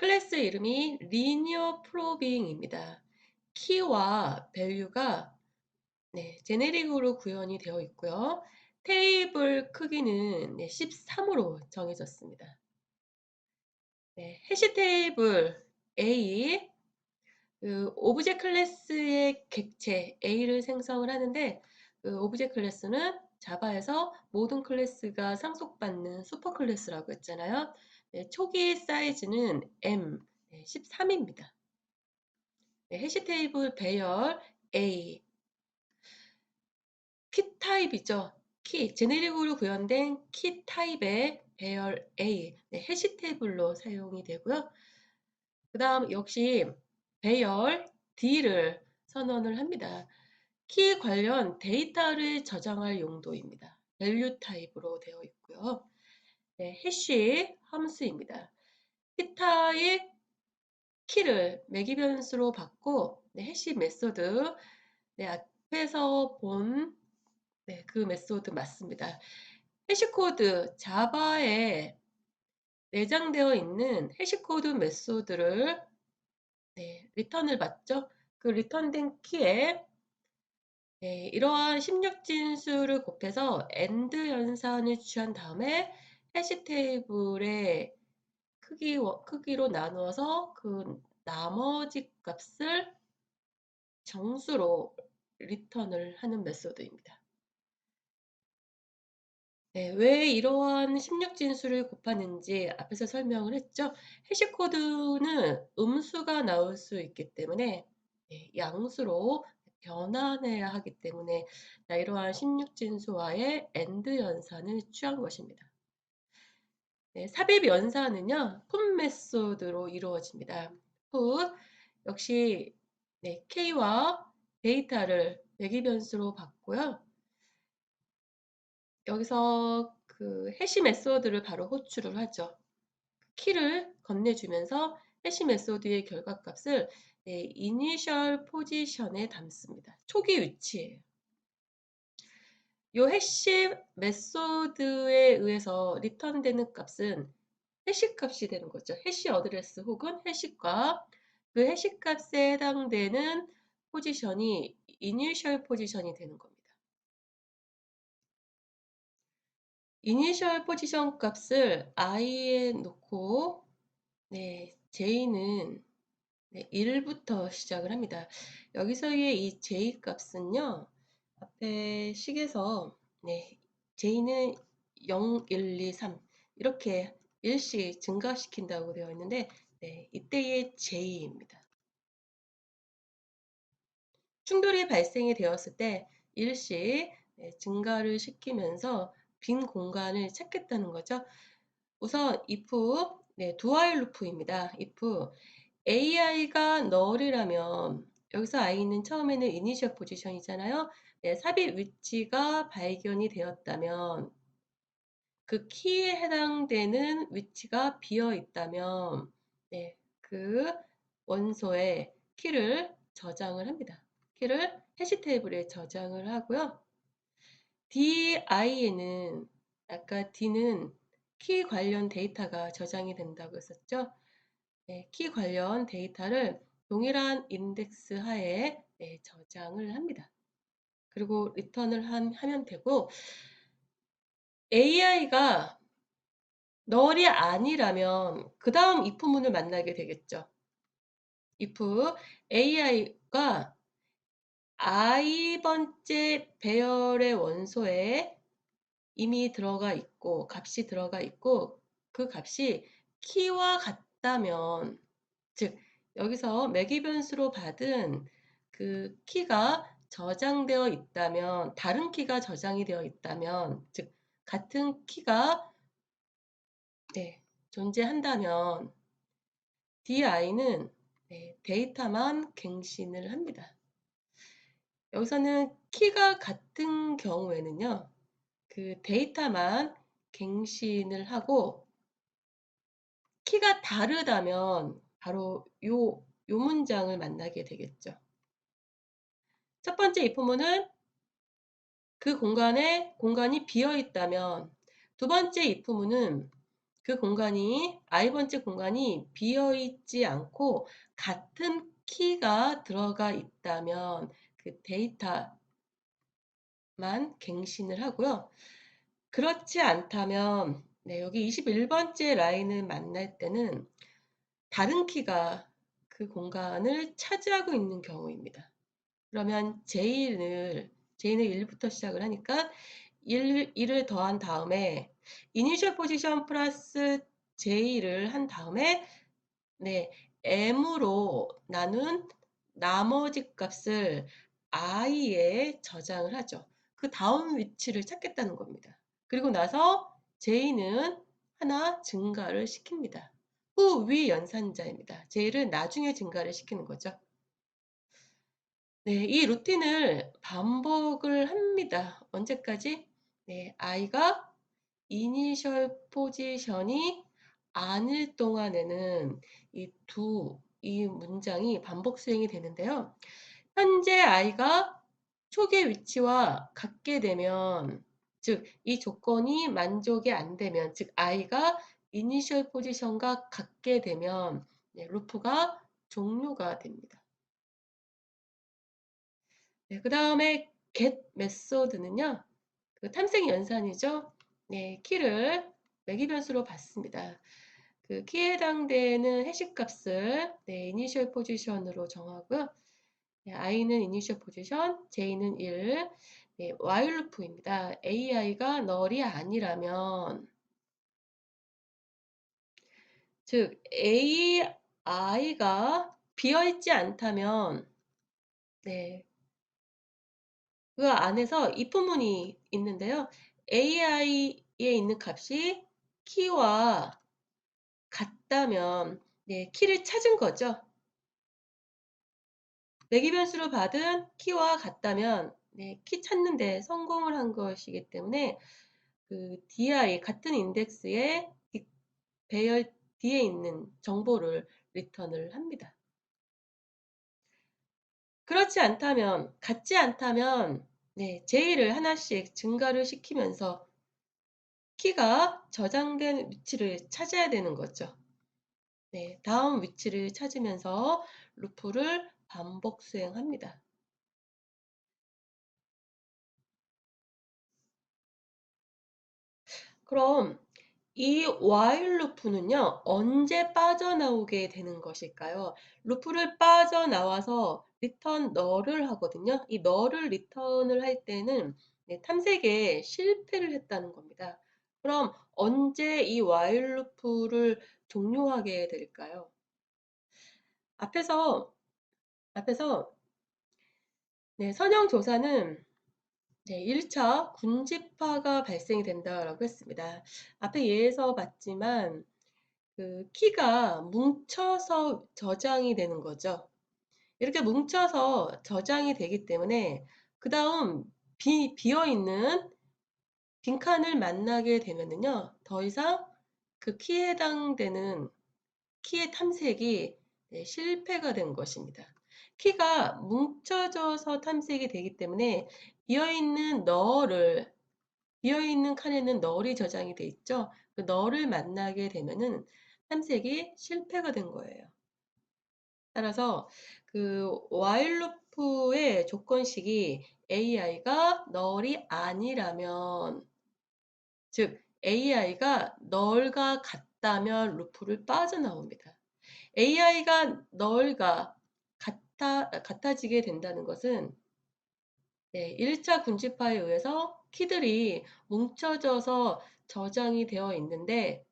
클래스 이름이 linear probing입니다. 키와 밸류가 제네릭으로 구현이 되어 있고요. 테이블 크기는 13으로 정해졌습니다. 해시 테이블 A, 오브제 클래스의 객체 A를 생성을 하는데, 오브제 클래스는 자바에서 모든 클래스가 상속받는 슈퍼 클래스라고 했잖아요. 초기 사이즈는 M 13입니다. 해시 테이블 배열 A, 키 타입이죠. 제네릭으로 구현된 키 타입의 배열 A, 해시 테이블로 사용이 되고요. 그 다음 역시 배열 D를 선언을 합니다. 키 관련 데이터를 저장할 용도입니다. 밸류 타입으로 되어 있고요. 해시 함수입니다. 키 타입 키를 매기 변수로 받고 해시 메소드 앞에서 본 그 메소드 맞습니다. 해시코드 자바에 내장되어 있는 해시코드 메소드를 리턴을 받죠. 그 리턴된 키에 이러한 16진수를 곱해서 AND 연산을 취한 다음에 해시 테이블의 크기로 나누어서 그 나머지 값을 정수로 리턴을 하는 메소드입니다. 왜 이러한 16진수를 곱하는지 앞에서 설명을 했죠. 해시코드는 음수가 나올 수 있기 때문에 양수로 변환해야 하기 때문에 이러한 16진수와의 AND 연산을 취한 것입니다. 삽입 연산은요, put 메소드로 이루어집니다. put 역시 k와 데이터를 매기 변수로 받고요. 여기서 그 해시 메소드를 바로 호출을 하죠. 키를 건네주면서 해시 메소드의 결과값을 이니셜 포지션에 담습니다. 초기 위치예요. 이 해시 메소드에 의해서 리턴되는 값은 해시 값이 되는 거죠. 해시 어드레스 혹은 해시 값. 그 해시 값에 해당되는 포지션이 이니셜 포지션이 되는 겁니다. 이니셜 포지션 값을 i에 놓고 j는 1부터 시작을 합니다. 여기서의 이 j 값은요, 앞에 식에서 j는 0, 1, 2, 3 이렇게 일씩 증가시킨다고 되어 있는데 이때의 j입니다. 충돌이 발생이 되었을 때 일씩 증가를 시키면서 빈 공간을 찾겠다는 거죠. 우선 if do while loop입니다. if ai가 null이라면 여기서 i는 처음에는 이니셜 포지션이잖아요. 삽입 위치가 발견이 되었다면 그 키에 해당되는 위치가 비어 있다면 그 원소에 키를 저장을 합니다. 키를 해시 테이블에 저장을 하고요. di에는 아까 d는 키 관련 데이터가 저장이 된다고 했었죠. 키 관련 데이터를 동일한 인덱스 하에 저장을 합니다. 그리고 리턴을 하면 되고 AI가 null이 아니라면 그 다음 if문을 만나게 되겠죠. if AI가 i번째 배열의 원소에 이미 들어가 있고 값이 들어가 있고 그 값이 키와 같다면, 즉 여기서 매기 변수로 받은 그 키가 저장되어 있다면, 다른 키가 저장이 되어 있다면, 즉 같은 키가 존재한다면 di는 데이터만 갱신을 합니다. 여기서는 키가 같은 경우에는요, 그 데이터만 갱신을 하고 키가 다르다면 바로 요 문장을 만나게 되겠죠. 첫 번째 if문은 그 공간이 비어 있다면, 두 번째 if문은 그 공간이 i번째 공간이 비어 있지 않고 같은 키가 들어가 있다면 그 데이터만 갱신을 하고요. 그렇지 않다면 여기 21번째 라인을 만날 때는 다른 키가 그 공간을 차지하고 있는 경우입니다. 그러면 J는 1부터 시작을 하니까 1을 더한 다음에 이니셜 포지션 플러스 J를 한 다음에 M으로 나눈 나머지 값을 I에 저장을 하죠. 그 다음 위치를 찾겠다는 겁니다. 그리고 나서 J는 하나 증가를 시킵니다. 후 위 연산자입니다. J를 나중에 증가를 시키는 거죠. 이 루틴을 반복을 합니다. 언제까지? i가 이니셜 포지션이 아닐 동안에는 이 문장이 반복 수행이 되는데요. 현재 i가 초기의 위치와 같게 되면, 즉, 이 조건이 만족이 안 되면, 즉, i가 이니셜 포지션과 같게 되면, 루프가 종료가 됩니다. 그 다음에 get 메소드는요, 그 탐색 연산이죠. 키를 매기 변수로 받습니다. 그 키에 해당되는 해시 값을 이니셜 포지션으로 정하고요. i는 이니셜 포지션, j는 1, while 루프입니다. ai가 null이 아니라면, 즉 ai가 비어있지 않다면, 그 안에서 if문이 있는데요. ai에 있는 값이 키와 같다면 키를 찾은 거죠. 매기 변수로 받은 키와 같다면 키 찾는 데 성공을 한 것이기 때문에 그 di 같은 인덱스에 배열 D에 있는 정보를 리턴을 합니다. 그렇지 않다면, 같지 않다면 J를 하나씩 증가를 시키면서 키가 저장된 위치를 찾아야 되는 거죠. 다음 위치를 찾으면서 루프를 반복 수행합니다. 그럼 이 while 루프는요, 언제 빠져나오게 되는 것일까요? 루프를 빠져나와서 return null을 하거든요. 이 null을 리턴을 할 때는 탐색에 실패를 했다는 겁니다. 그럼 언제 이 while 루프를 종료하게 될까요? 앞에서 선형 조사는 1차 군집화가 발생이 된다라고 했습니다. 앞에 예에서 봤지만 그 키가 뭉쳐서 저장이 되는 거죠. 이렇게 뭉쳐서 저장이 되기 때문에 그 다음 비어있는 빈칸을 만나게 되면은요, 더 이상 그 키에 해당되는 키의 탐색이 실패가 된 것입니다. 키가 뭉쳐져서 탐색이 되기 때문에 비어있는 칸에는 null이 저장이 돼 있죠. 그 null을 만나게 되면은 탐색이 실패가 된 거예요. 따라서 그 while 루프의 조건식이 ai가 null이 아니라면, 즉 ai가 null과 같다면 루프를 빠져나옵니다. ai가 null과 같아지게 된다는 것은 1차 군집화에 의해서 키들이 뭉쳐져서 저장이 되어 있는데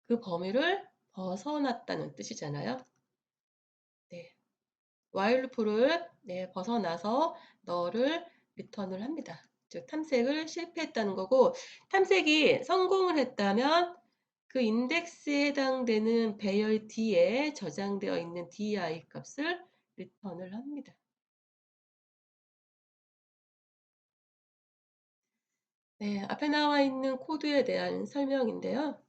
그 범위를 벗어났다는 뜻이잖아요. while 루프를 벗어나서 null을 리턴을 합니다. 즉 탐색을 실패했다는 거고, 탐색이 성공을 했다면 그 인덱스에 해당되는 배열 D에 저장되어 있는 di 값을 리턴을 합니다. 앞에 나와 있는 코드에 대한 설명인데요.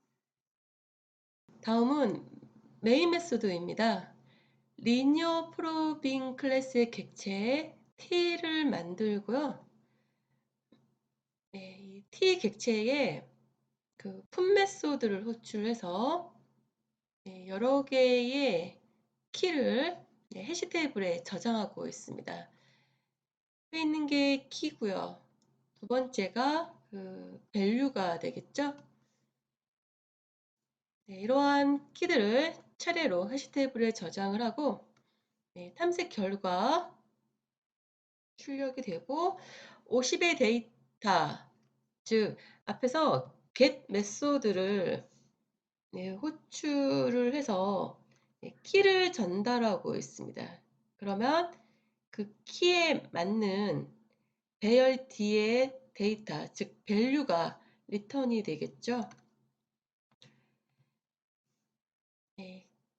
다음은 메인 메소드입니다. 리니어 프로빙 클래스의 객체에 t를 만들고요. 이 t 객체에 그 풋 메소드를 호출해서 여러 개의 키를 해시 테이블에 저장하고 있습니다. 앞에 있는 게 키고요. 두 번째가 그 value가 되겠죠. 이러한 키들을 차례로 해시 테이블에 저장을 하고 탐색 결과 출력이 되고 50의 데이터, 즉 앞에서 get 메소드를 호출을 해서 키를 전달하고 있습니다. 그러면 그 키에 맞는 배열 뒤의 데이터, 즉 value가 리턴이 되겠죠.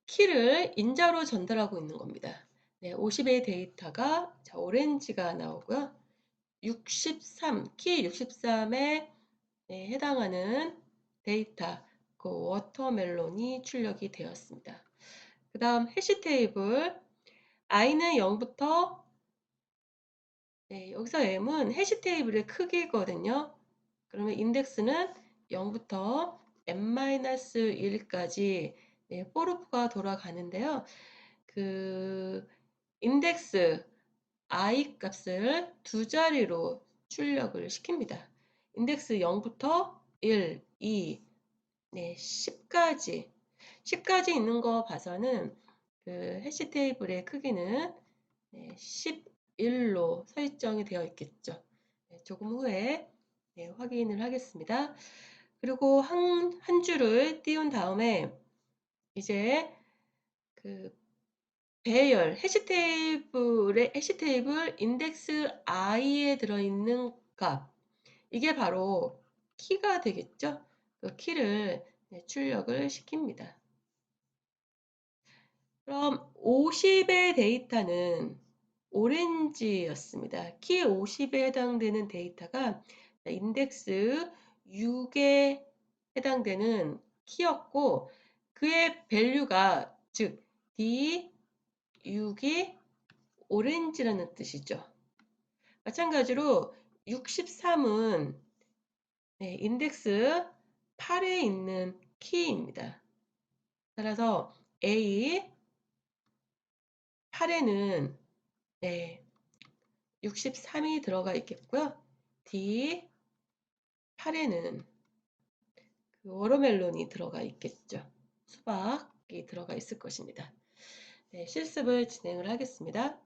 키를 인자로 전달하고 있는 겁니다. 50의 데이터가 오렌지가 나오고요. 63, 키 63에 해당하는 데이터, 그 워터멜론이 출력이 되었습니다. 그 다음 해시 테이블, i는 0부터, 여기서 m은 해시 테이블의 크기거든요. 그러면 인덱스는 0부터 n-1까지 포르프가 돌아가는데요. 그 인덱스 i 값을 두 자리로 출력을 시킵니다. 인덱스 0부터 1, 2, 10까지 10까지 있는 거 봐서는 그 해시 테이블의 크기는 11로 설정이 되어 있겠죠. 조금 후에 확인을 하겠습니다. 그리고 한 줄을 띄운 다음에 이제 그 배열 해시 테이블 인덱스 i에 들어있는 값, 이게 바로 키가 되겠죠. 그 키를 출력을 시킵니다. 그럼 50의 데이터는 오렌지였습니다. 키 50에 해당되는 데이터가 인덱스 6에 해당되는 키였고, 그의 밸류가 즉 D6이 오렌지라는 뜻이죠. 마찬가지로 63은 인덱스 8에 있는 키입니다. 따라서 A 8에는 63이 들어가 있겠고요. D 8에는 그 워터멜론이 들어가 있겠죠. 수박이 들어가 있을 것입니다. 실습을 진행을 하겠습니다.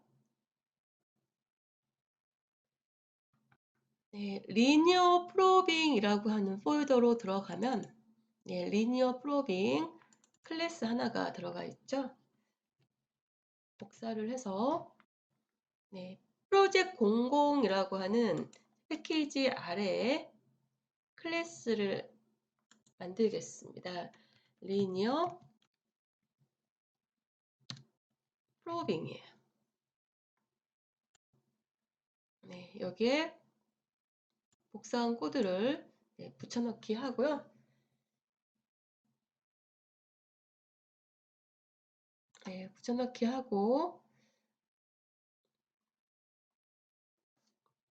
리니어 프로빙이라고 하는 폴더로 들어가면 리니어 프로빙 클래스 하나가 들어가 있죠. 복사를 해서 프로젝트 00이라고 하는 패키지 아래에 클래스를 만들겠습니다. 리니어 프로빙이에요. 여기에 복사한 코드를 붙여넣기 하고요. 붙여넣기 하고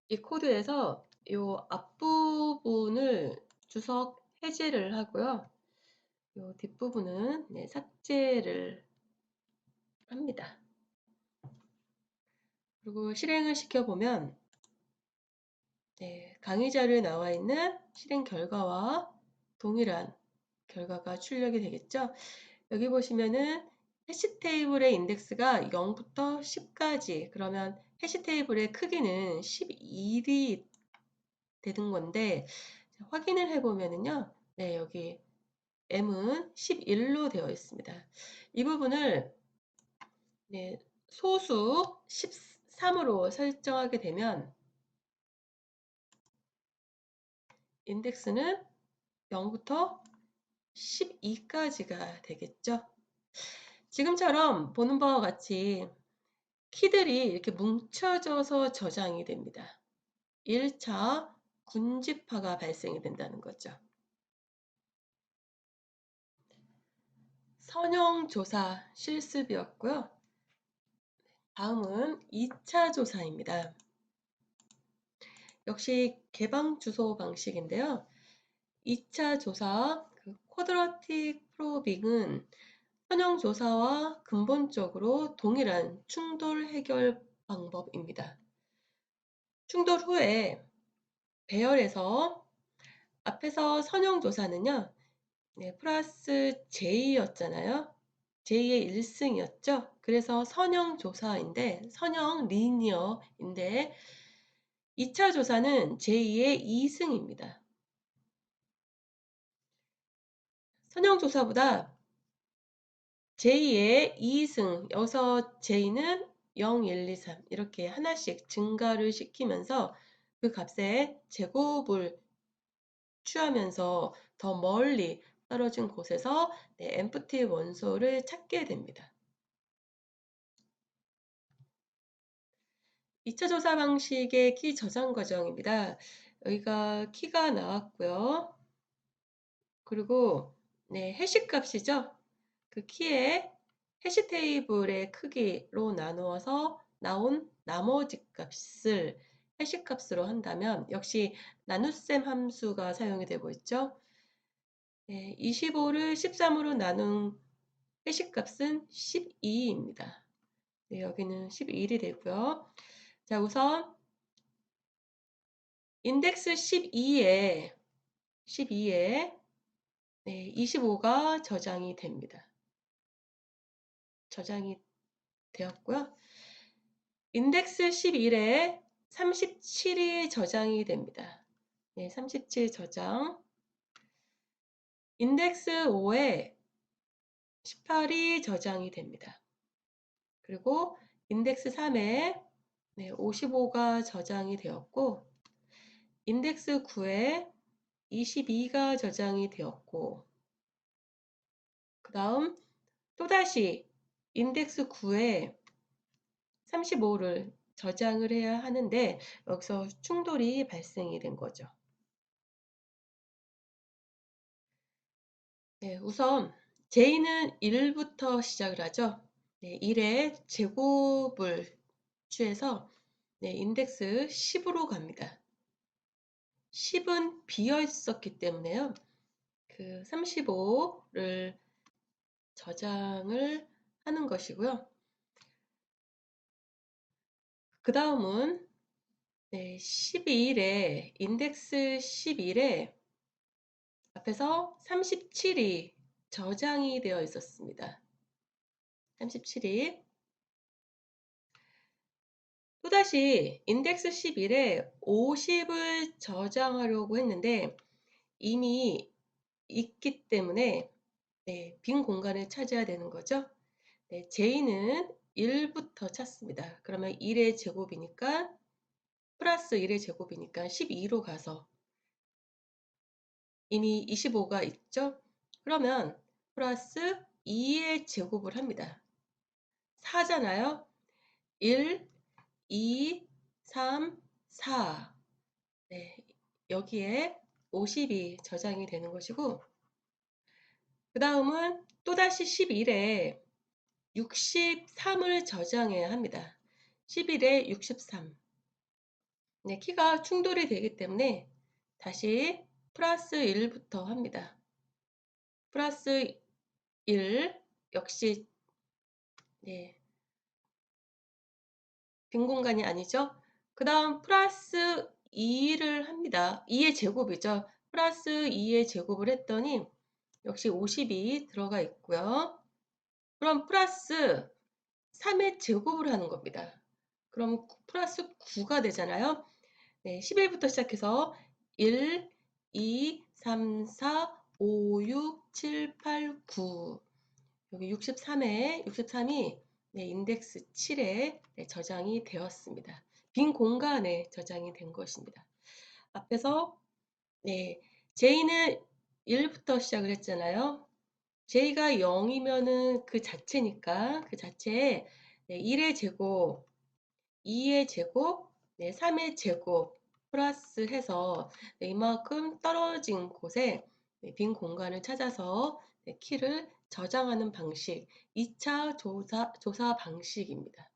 이 코드에서 이 앞부분을 주석 해제를 하고요. 이 뒷부분은 삭제를 합니다. 그리고 실행을 시켜보면 강의 자료에 나와 있는 실행 결과와 동일한 결과가 출력이 되겠죠. 여기 보시면은 해시 테이블의 인덱스가 0부터 10까지, 그러면 해시 테이블의 크기는 11이 되는 건데, 확인을 해보면은요, 여기 m은 11로 되어 있습니다. 이 부분을 소수 13으로 설정하게 되면 인덱스는 0부터 12까지가 되겠죠. 지금처럼 보는 바와 같이 키들이 이렇게 뭉쳐져서 저장이 됩니다. 1차 군집화가 발생이 된다는 거죠. 선형조사 실습이었고요. 다음은 2차 조사입니다. 역시 개방 주소 방식인데요. 2차 조사, 쿼드라틱 프로빙은 선형조사와 근본적으로 동일한 충돌 해결 방법입니다. 충돌 후에 배열에서 앞에서 선형조사는요, 플러스 J였잖아요. J의 1승이었죠. 그래서 선형조사인데, 선형 리니어인데, 2차 조사는 J의 2승입니다. 선형조사보다 J의 2승, 여기서 J는 0, 1, 2, 3 이렇게 하나씩 증가를 시키면서 그 값의 제곱을 취하면서 더 멀리 떨어진 곳에서 empty 원소를 찾게 됩니다. 2차 조사 방식의 키 저장 과정입니다. 여기가 키가 나왔고요. 그리고 해시 값이죠. 그 키에 해시 테이블의 크기로 나누어서 나온 나머지 값을 해시 값으로 한다면 역시 나눗셈 함수가 사용이 되고 있죠. 25를 13으로 나눈 해시 값은 12입니다. 여기는 11이 되고요. 자, 우선 인덱스 12에 25가 저장이 됩니다. 저장이 되었고요. 인덱스 11에 37이 저장이 됩니다. 37 저장. 인덱스 5에 18이 저장이 됩니다. 그리고 인덱스 3에 55가 저장이 되었고, 인덱스 9에 22가 저장이 되었고, 그 다음 또다시 인덱스 9에 35를 저장을 해야 하는데 여기서 충돌이 발생이 된 거죠. 우선 J는 1부터 시작을 하죠. 1의 제곱을 취해서 인덱스 10으로 갑니다. 10은 비어 있었기 때문에요. 그 35를 저장을 하는 것이고요. 그 다음은 12일에 인덱스 11에 앞에서 37이 저장이 되어 있었습니다. 37이 또다시 인덱스 11에 50을 저장하려고 했는데 이미 있기 때문에 빈 공간을 차지해야 되는 거죠. J는 1부터 찾습니다. 그러면 1의 제곱이니까 플러스 1의 제곱이니까 12로 가서 이미 25가 있죠. 그러면 플러스 2의 제곱을 합니다. 4잖아요. 1, 2, 3, 4. 여기에 50이 저장이 되는 것이고, 그 다음은 또다시 11에 63을 저장해야 합니다. 11에 63. 키가 충돌이 되기 때문에 다시 플러스 1부터 합니다. 플러스 1 역시 빈 공간이 아니죠. 그 다음 플러스 2를 합니다. 2의 제곱이죠. 플러스 2의 제곱을 했더니 역시 50이 들어가 있고요. 그럼 플러스 3의 제곱을 하는 겁니다. 그럼 플러스 9가 되잖아요. 11부터 시작해서 1, 2, 3, 4, 5, 6, 7, 8, 9. 여기 63이 인덱스 7에 저장이 되었습니다. 빈 공간에 저장이 된 것입니다. 앞에서 J는 1부터 시작을 했잖아요. J가 0이면은 그 자체니까 그 자체에 1의 제곱, 2의 제곱, 3의 제곱 플러스 해서 이만큼 떨어진 곳에 빈 공간을 찾아서 키를 저장하는 방식, 2차 조사 방식입니다.